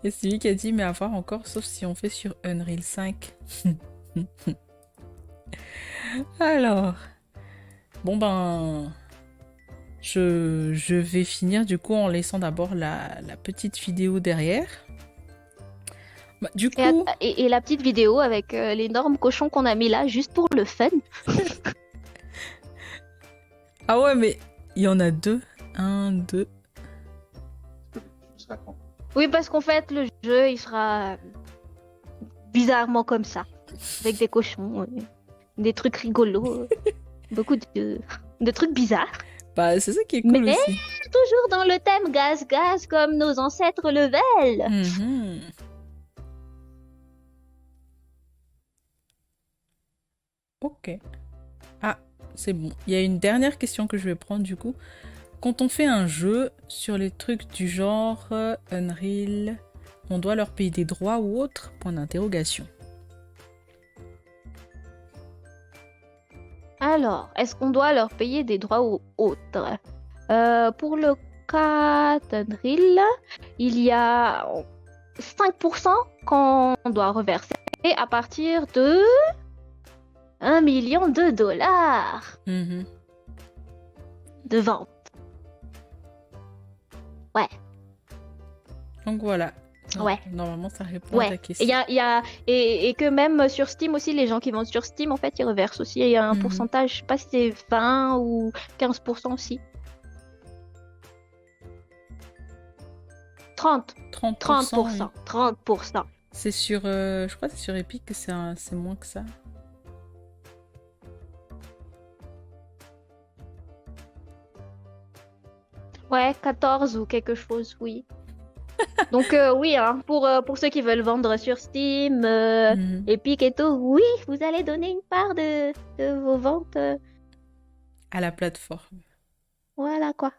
Il y a celui qui a dit, mais à voir encore, sauf si on fait sur Unreal 5. Alors, bon ben, je vais finir du coup en laissant d'abord la petite vidéo derrière. Bah, du coup, Et la petite vidéo avec l'énorme cochon qu'on a mis là, juste pour le fun. ah ouais, mais il y en a 2. 1, 2. Oui, parce qu'en fait, le jeu, il sera bizarrement comme ça. Avec des cochons, des trucs rigolos, beaucoup de trucs bizarres. Bah, c'est ça qui est cool Mais aussi. toujours dans le thème gaz, comme nos ancêtres le veulent. Mhm. Ok. Ah, c'est bon. Il y a une dernière question que je vais prendre du coup. Quand on fait un jeu sur les trucs du genre Unreal, on doit leur payer des droits ou autre? Point d'interrogation. Alors, est-ce qu'on doit leur payer des droits ou autres? Pour le cas d'Unreal, il y a 5% qu'on doit reverser à partir de 1 million de dollars Mhm. de vente. Ouais. Donc voilà. Ouais. Normalement, ça répond à ta Ouais. question. Et que même sur Steam aussi, les gens qui vendent sur Steam, en fait, ils reversent aussi. Il y a un Mhm. pourcentage, je sais pas si c'est 20 ou 15% aussi. 30. 30%. 30%. 30%. C'est sur... je crois que c'est sur Epic que c'est moins que ça. Ouais, 14 ou quelque chose, oui. Donc oui, hein, pour ceux qui veulent vendre sur Steam, Mhm. Epic et tout, oui, vous allez donner une part de vos ventes. À la plateforme. Voilà quoi.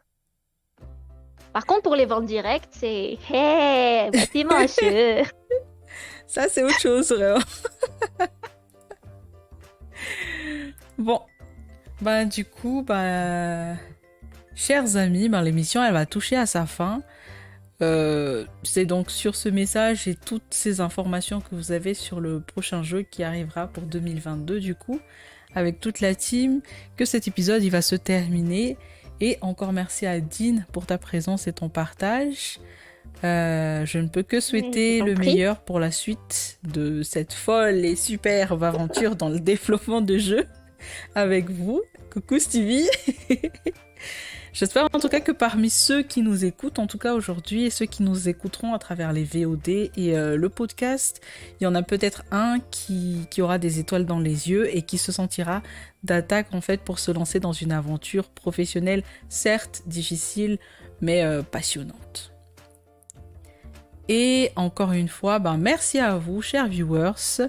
Par contre, pour les ventes directes, c'est hey, bâtiment monsieur. Ça, c'est autre chose, vraiment. Bon, bah du coup, bah chers amis, bah, l'émission elle va toucher à sa fin. C'est donc sur ce message et toutes ces informations que vous avez sur le prochain jeu qui arrivera pour 2022 du coup, avec toute la team, que cet épisode il va se terminer. Et encore merci à Dean pour ta présence et ton partage. Je ne peux que souhaiter le meilleur pour la suite de cette folle et superbe aventure dans le développement de jeux avec vous. Coucou Stevie. J'espère en tout cas que parmi ceux qui nous écoutent, en tout cas aujourd'hui, et ceux qui nous écouteront à travers les VOD et le podcast, il y en a peut-être un qui aura des étoiles dans les yeux et qui se sentira d'attaque en fait pour se lancer dans une aventure professionnelle, certes difficile, mais passionnante. Et encore une fois, ben, merci à vous, chers viewers,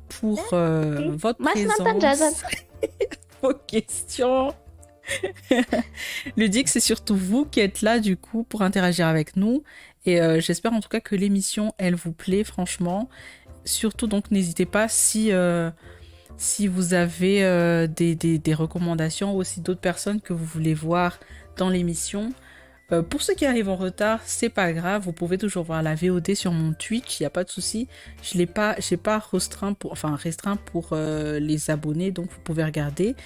pour votre présence, vos questions. Ludique, c'est surtout vous qui êtes là du coup pour interagir avec nous et j'espère en tout cas que l'émission elle vous plaît franchement. Surtout donc n'hésitez pas si vous avez des recommandations ou aussi d'autres personnes que vous voulez voir dans l'émission. Pour ceux qui arrivent en retard, c'est pas grave, vous pouvez toujours voir la VOD sur mon Twitch, il n'y a pas de souci. J'ai pas restreint pour les abonnés, donc vous pouvez regarder.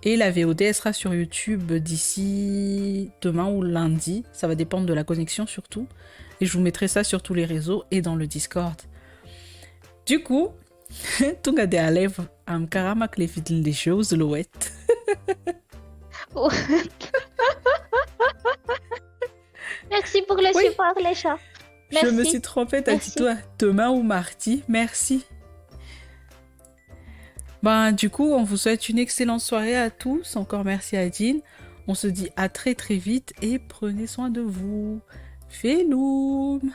Et la VOD elle sera sur YouTube d'ici demain ou lundi, ça va dépendre de la connexion surtout. Et je vous mettrai ça sur tous les réseaux et dans le Discord. Du coup, tunga de alev am karama klefidl des choses louette. Merci pour le support, les chats. Merci. Je me suis trompée, t'as dit toi demain ou mardi. Merci. Ben, du coup, on vous souhaite une excellente soirée à tous. Encore merci à Dean. On se dit à très très vite et prenez soin de vous. Feloum.